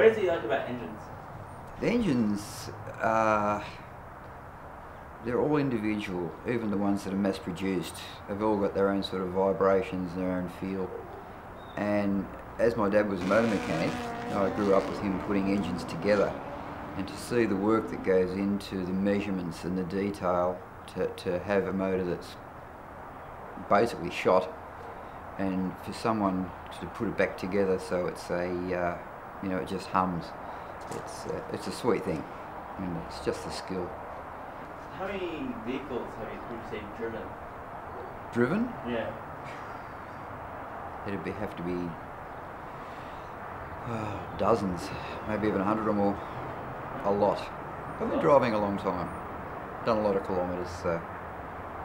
What is he like about engines? The engines, they're all individual, even the ones that are mass produced. They've all got their own sort of vibrations and their own feel. And as my dad was a motor mechanic, I grew up with him putting engines together. And to see the work that goes into the measurements and the detail to have a motor that's basically shot, and for someone to put it back together so it's it just hums. It's a sweet thing, and it's just a skill. How many vehicles have you say driven? Driven? Yeah. It'd have to be dozens, maybe even 100 or more. A lot. I've been driving a long time. Done a lot of kilometres. So.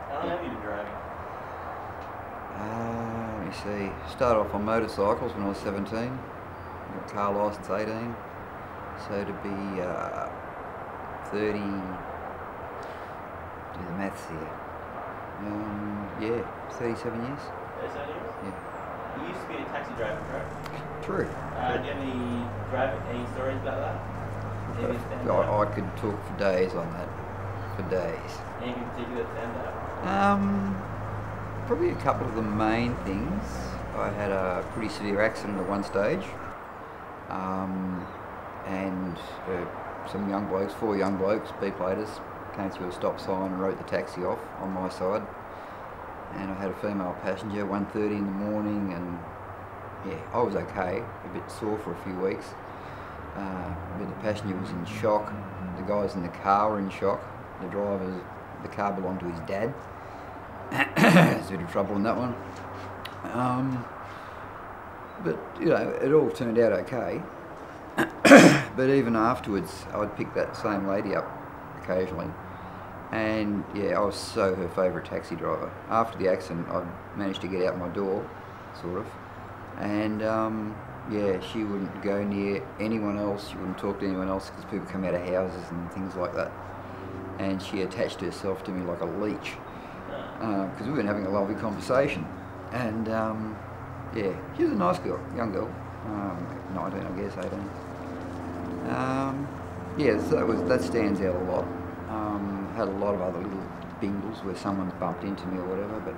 How long have you been driving? Let me see. Started off on motorcycles when I was 17. Got a car licence 18. So to be 30. Do the maths here. Yeah, 37 years. 37 years? Yeah. You used to be a taxi driver, correct? True. Do you have any stories about that? I could talk for days on that. For days. Anything particular that stands out? Probably a couple of the main things. I had a pretty severe accident at one stage. And some young blokes, 4 young blokes, B-platers, came through a stop sign and wrote the taxi off on my side. And I had a female passenger, 1:30 in the morning, and yeah, I was okay, a bit sore for a few weeks. But the passenger was in shock, the guys in the car were in shock, the car belonged to his dad. There's a bit of trouble in that one. But, it all turned out okay. But even afterwards, I'd pick that same lady up occasionally. And yeah, I was so her favourite taxi driver. After the accident, I managed to get out my door, sort of. And yeah, she wouldn't go near anyone else, she wouldn't talk to anyone else because people come out of houses and things like that. And she attached herself to me like a leech because we were having a lovely conversation. And yeah, she was a nice girl, young girl, 19 I guess, 18. Yeah, so that stands out a lot. Had a lot of other little bingles where someone's bumped into me or whatever, but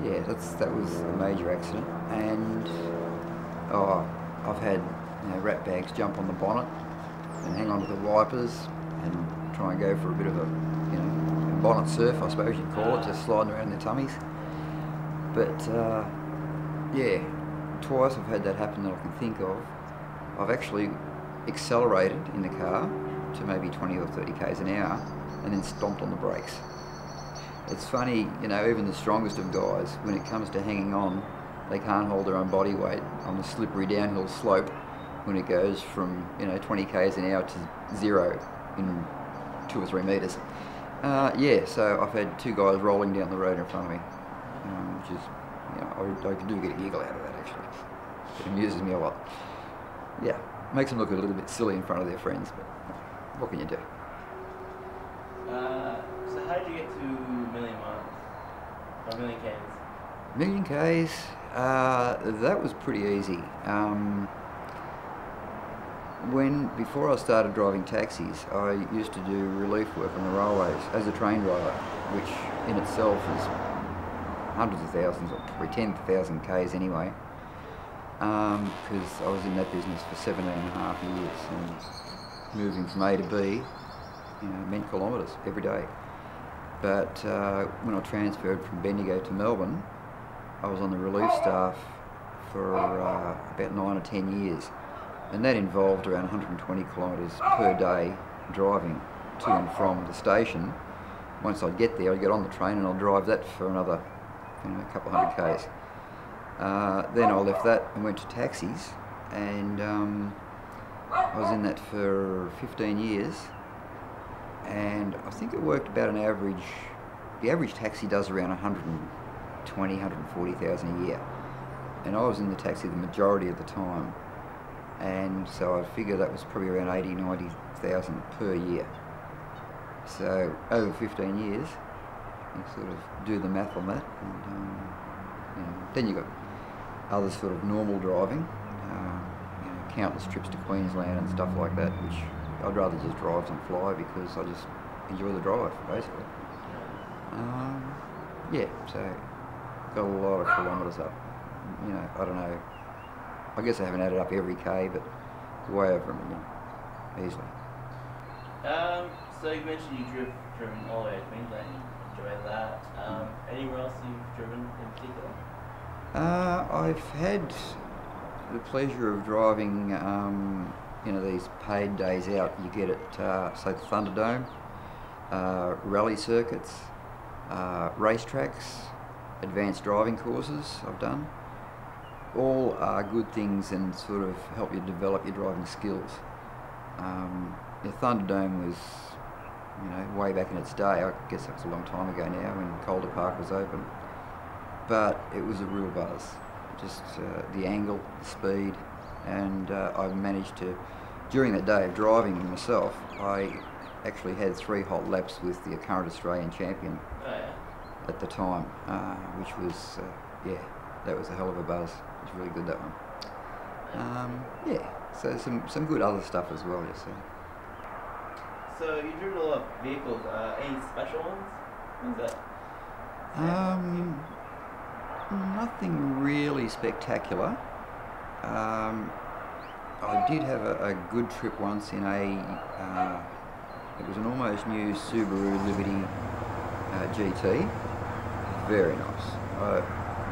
yeah, that was a major accident. And I've had rat bags jump on the bonnet and hang onto the wipers and try and go for a bit of a bonnet surf, I suppose you'd call it, just sliding around their tummies. But yeah, twice I've had that happen that I can think of. I've actually accelerated in the car to maybe 20 or 30 k's an hour and then stomped on the brakes. It's funny, even the strongest of guys, when it comes to hanging on, they can't hold their own body weight on the slippery downhill slope when it goes from 20 k's an hour to 0 in 2 or 3 metres. Yeah, so I've had 2 guys rolling down the road in front of me, which is, I do get a giggle out of that actually. It amuses me a lot. Yeah, makes them look a little bit silly in front of their friends, but what can you do? So how did you get to million miles? Or million Ks? Million Ks, that was pretty easy. Before I started driving taxis, I used to do relief work on the railways as a train driver, which in itself is hundreds of thousands, or probably 10,000 Ks anyway, because I was in that business for 17 and a half years, and moving from A to B, meant kilometres every day. But when I transferred from Bendigo to Melbourne, I was on the relief staff for about 9 or 10 years. And that involved around 120 kilometres per day driving to and from the station. Once I'd get there, I'd get on the train and I'd drive that for another couple hundred Ks. Then I left that and went to taxis, and I was in that for 15 years. And I think it worked about the average taxi does around 120, 140,000 a year. And I was in the taxi the majority of the time. And so I figure that was probably around 80, 90,000 per year. So over 15 years, you sort of do the math on that. And then you've got other sort of normal driving, countless trips to Queensland and stuff like that, which I'd rather just drive than fly because I just enjoy the drive, basically. Yeah, so got a lot of kilometres up. You know, I don't know. I guess I haven't added up every K, but way over 1 million, easily. So you mentioned you've driven all the way to Queensland. You enjoy that. Anywhere else you've driven in particular? I've had the pleasure of driving, you know, these paid days out you get at, say, the Thunderdome, rally circuits, racetracks, advanced driving courses I've done. All are good things and sort of help you develop your driving skills. The Thunderdome was, you know, way back in its day. I guess that was a long time ago now when Calder Park was open. But it was a real buzz. Just the angle, the speed, and I managed to, during that day of driving myself, I actually had 3 hot laps with the current Australian champion at the time, which was, yeah, that was a hell of a buzz. It was really good, that one. Yeah, so some good other stuff as well, yes. So you've driven a lot of vehicles. Any special ones? What's that? Nothing really spectacular. I did have a good trip once in it was an almost new Subaru Liberty GT. Very nice. I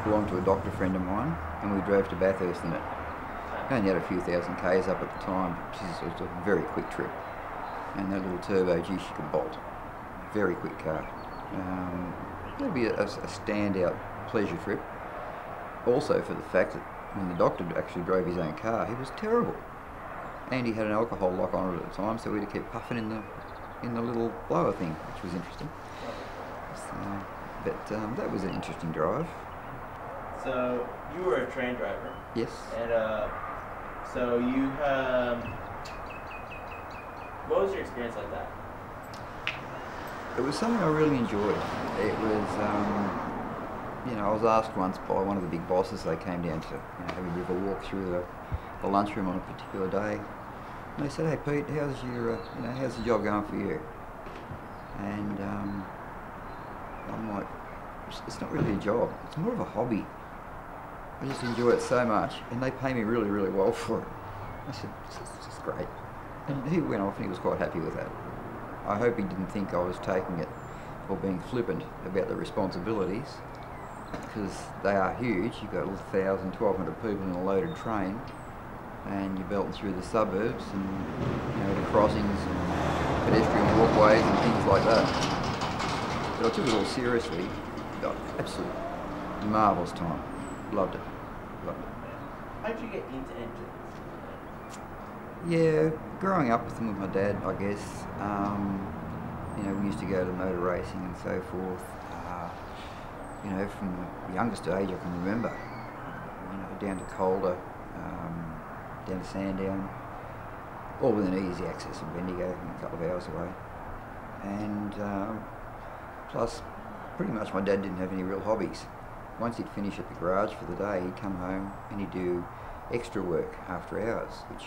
belonged to a doctor friend of mine and we drove to Bathurst in it. I only had a few thousand Ks up at the time. It was a very quick trip. And that little turbo, gee, she could bolt. Very quick car. That'd be a standout pleasure trip. Also for the fact that when the doctor actually drove his own car, he was terrible. And he had an alcohol lock on it at the time, so we'd have kept puffing in the little blower thing, which was interesting. So, but that was an interesting drive. So you were a train driver. Yes. And so you what was your experience like that? It was something I really enjoyed. It was, you know, I was asked once by one of the big bosses. They came down to, you know, have a bit of a walk through the lunchroom on a particular day. And they said, "Hey Pete, how's your, you know, how's the job going for you?" And I'm like, it's not really a job. It's more of a hobby. I just enjoy it so much, and they pay me really, really well for it. I said, "It's just great." And he went off, and he was quite happy with that. I hope he didn't think I was taking it or being flippant about the responsibilities, because they are huge. You've got 1,000, 1,200 people in a loaded train, and you're belting through the suburbs and, you know, the crossings and pedestrian walkways and things like that. But I took it all seriously. Got absolute marvellous time. Loved it. Loved it. How did you get into engines? Yeah, growing up with them with my dad, I guess. You know, we used to go to motor racing and so forth. You know, from the youngest age I can remember. You know, down to Calder, down to Sandown, all within easy access of Bendigo, a couple of hours away. And plus, pretty much my dad didn't have any real hobbies. Once he'd finish at the garage for the day, he'd come home and he'd do extra work after hours, which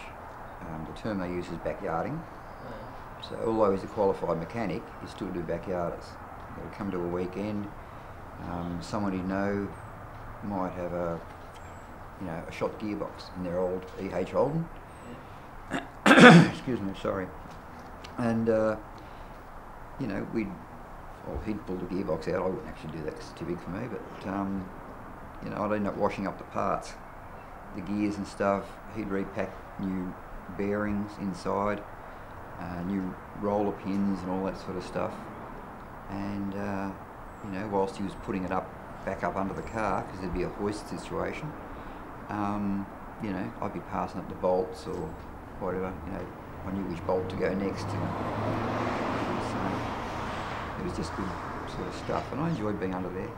the term they use is backyarding. So although he's a qualified mechanic, he still do backyarders. He would come to a weekend, someone he'd know might have a shot gearbox in their old E.H. Holden. Excuse me, sorry. And you know, he'd pull the gearbox out. I wouldn't actually do that because it's too big for me, but you know, I'd end up washing up the parts, the gears and stuff. He'd repack new bearings inside, new roller pins and all that sort of stuff. And you know, whilst he was putting it back up under the car, because there'd be a hoist situation, you know, I'd be passing up the bolts or whatever. You know, I knew which bolt to go next. So it was just good sort of stuff, and I enjoyed being under there.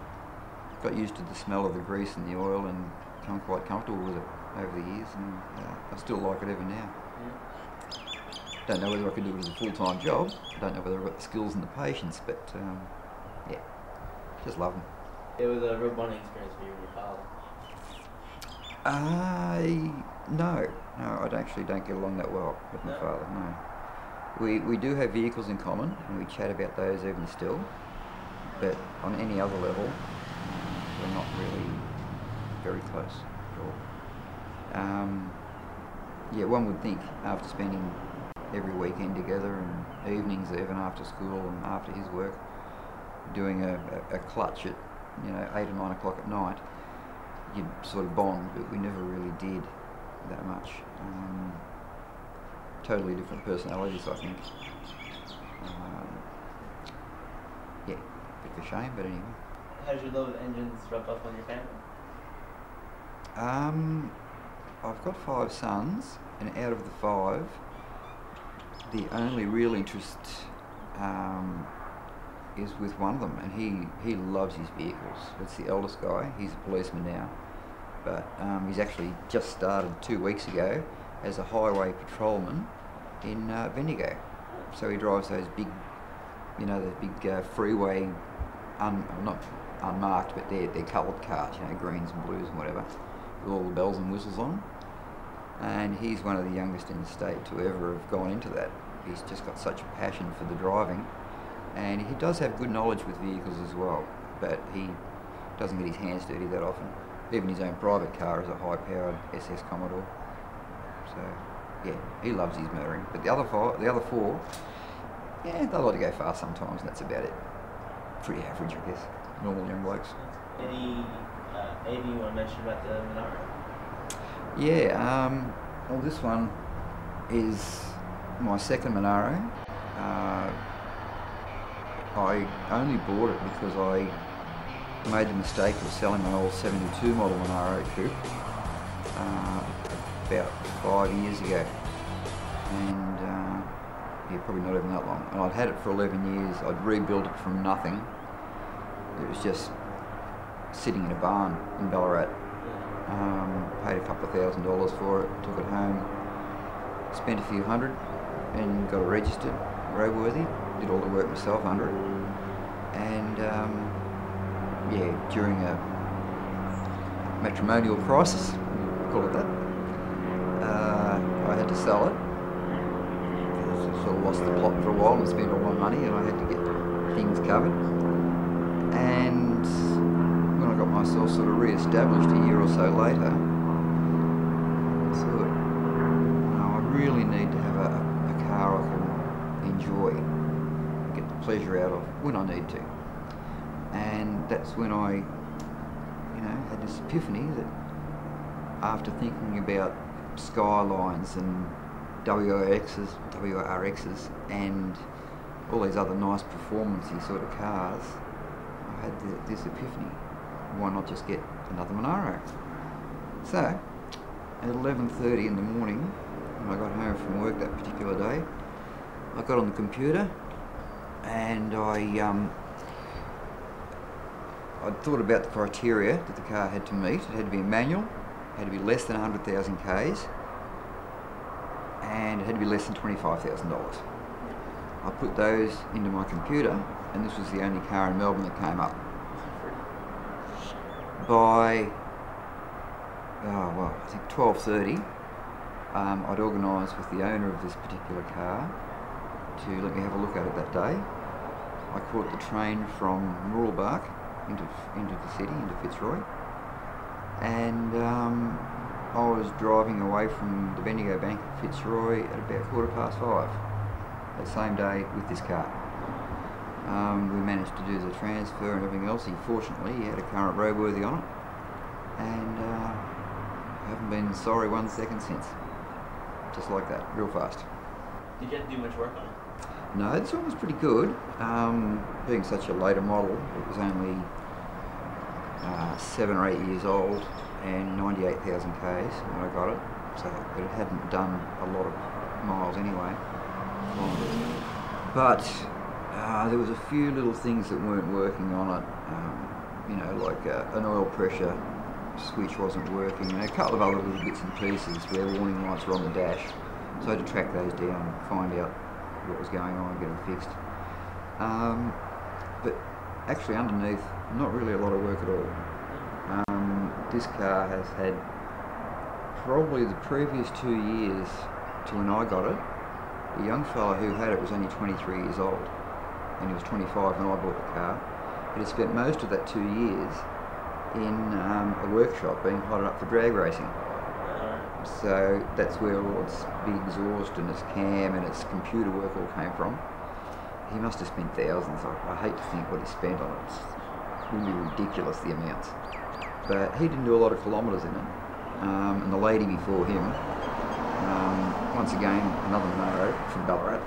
Got used to the smell of the grease and the oil, and become quite comfortable with it over the years, and I still like it even now. Don't know whether I could do it as a full-time job. Don't know whether I've got the skills and the patience, but yeah, just love them. It was a real bonding experience for you and your father. No. No, actually don't get along that well with my No? father, no. We do have vehicles in common, and we chat about those even still, but on any other level, we're not really very close at all. Yeah, one would think after spending every weekend together and evenings even after school and after his work, doing a clutch at 8 or 9 o'clock at night, you'd sort of bond, but we never really did that much. Totally different personalities, I think. Yeah, bit of a shame, but anyway. How's your love of engines rub off on your family? I've got 5 sons, and out of the 5, the only real interest is with one of them, and he loves his vehicles. That's the eldest guy. He's a policeman now, but he's actually just started 2 weeks ago as a highway patrolman in Bendigo. So he drives those big, those big freeway, not unmarked, but they're coloured cars, greens and blues and whatever, with all the bells and whistles on them. And he's one of the youngest in the state to ever have gone into that. He's just got such a passion for the driving, and he does have good knowledge with vehicles as well, but he doesn't get his hands dirty that often. Even his own private car is a high-powered SS Commodore. So, yeah, he loves his motoring. But the other 4, yeah, they like to go fast sometimes, and that's about it. Pretty average, I guess. Normal young blokes. Anything you want to mention about the Monaro? Yeah, well, this one is my second Monaro. I only bought it because I made the mistake of selling my old 72 model Monaro coupe about 5 years ago, and yeah, probably not even that long. And I'd had it for 11 years. I'd rebuilt it from nothing. It was just sitting in a barn in Ballarat. Paid a couple of $1,000s for it, took it home, spent a few hundred, and got it registered, roadworthy. Did all the work myself under it, and yeah, during a matrimonial crisis, call it that, I had to sell it. I sort of lost the plot for a while and spent all my money, and I had to get things covered. And when I got myself sort of re-established a year or so later, I thought, I really need to have a car I can enjoy and get the pleasure out of when I need to. And that's when I, had this epiphany that after thinking about Skylines and WRXs and all these other nice performance-y sort of cars, I had this epiphany. Why not just get another Monaro? So, at 11:30 in the morning, when I got home from work that particular day, I got on the computer and I thought about the criteria that the car had to meet. It had to be a manual, it had to be less than 100,000 Ks, and it had to be less than $25,000. I put those into my computer, and this was the only car in Melbourne that came up. By, I think 12:30, I'd organised with the owner of this particular car to let me have a look at it that day. I caught the train from Mooroolbark into the city, into Fitzroy, and I was driving away from the Bendigo Bank at Fitzroy at about 5:15 that same day with this car. We managed to do the transfer and everything else. Fortunately, he had a current roadworthy on it, and I haven't been sorry 1 second since. Just like that, real fast. Did you have to do much work on it? No, this one was pretty good. Being such a later model, it was only 7 or 8 years old and 98,000 Ks when I got it, so it hadn't done a lot of miles anyway. But there was a few little things that weren't working on it, like an oil pressure switch wasn't working, and a couple of other little bits and pieces where warning lights were on the dash. So I had to track those down, find out what was going on, get them fixed. But actually underneath, not really a lot of work at all. This car has had probably the previous 2 years to when I got it, the young fella who had it was only 23 years old, and he was 25 when I bought the car. But he spent most of that 2 years in a workshop being hotted up for drag racing. So that's where all its big exhaust and its cam and its computer work all came from. He must have spent thousands. I hate to think what he spent on it. It's really ridiculous, the amounts. But he didn't do a lot of kilometres in it. And the lady before him, once again, another moto from Ballarat.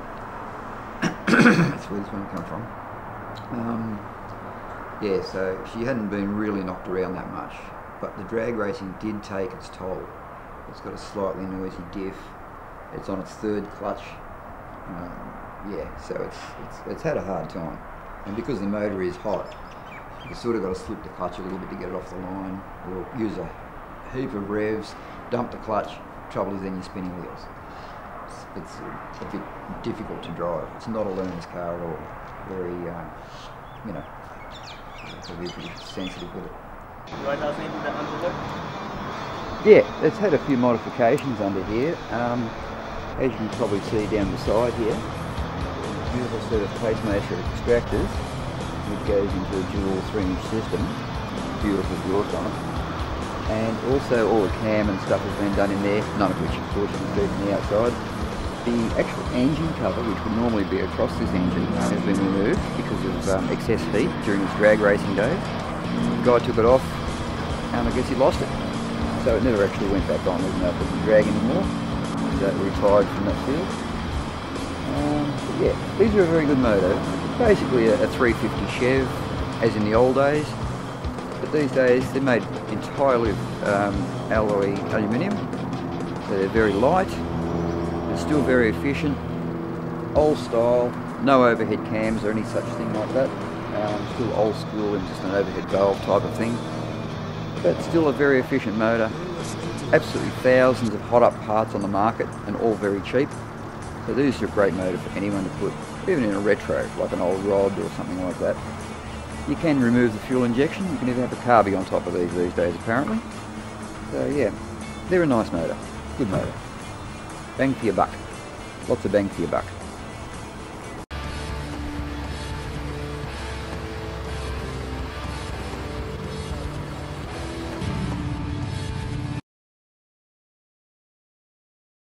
That's where this one come from. Yeah, so she hadn't been really knocked around that much, but the drag racing did take its toll. It's got a slightly noisy diff. It's on its third clutch. Yeah, so it's had a hard time, and because the motor is hot, you've sort of got to slip the clutch a little bit to get it off the line, or use a heap of revs, dump the clutch. Trouble is then you're spinning wheels. It's a bit difficult to drive. It's not a learner's car at all. Very, you know, it's a bit sensitive with it. You like how it's named that underhood? Yeah, it's had a few modifications under here. As you can probably see down the side here, beautiful set of pacemaker extractors, which goes into a dual 3-inch system. Beautiful exhaust on it. And also all the cam and stuff has been done in there, none of which of course you can see from the outside. The actual engine cover, which would normally be across this engine, has been removed because of excess heat during its drag racing days. The guy took it off and I guess he lost it. So it never actually went back on, even though it didn't drag anymore. So it retired from that field. But yeah, these are a very good moto. Basically a 350 Chev, as in the old days. But these days they're made entirely of alloy aluminium. So they're very light. They're still very efficient. Old style, no overhead cams or any such thing like that. Still old school and just an overhead valve type of thing. But still a very efficient motor. Absolutely thousands of hot up parts on the market and all very cheap. So these are a great motor for anyone to put, even in a retro, like an old rod or something like that. You can remove the fuel injection. You can even have a carby on top of these days apparently. So yeah, they're a nice motor. Good motor. Bang for your buck. Lots of bang for your buck.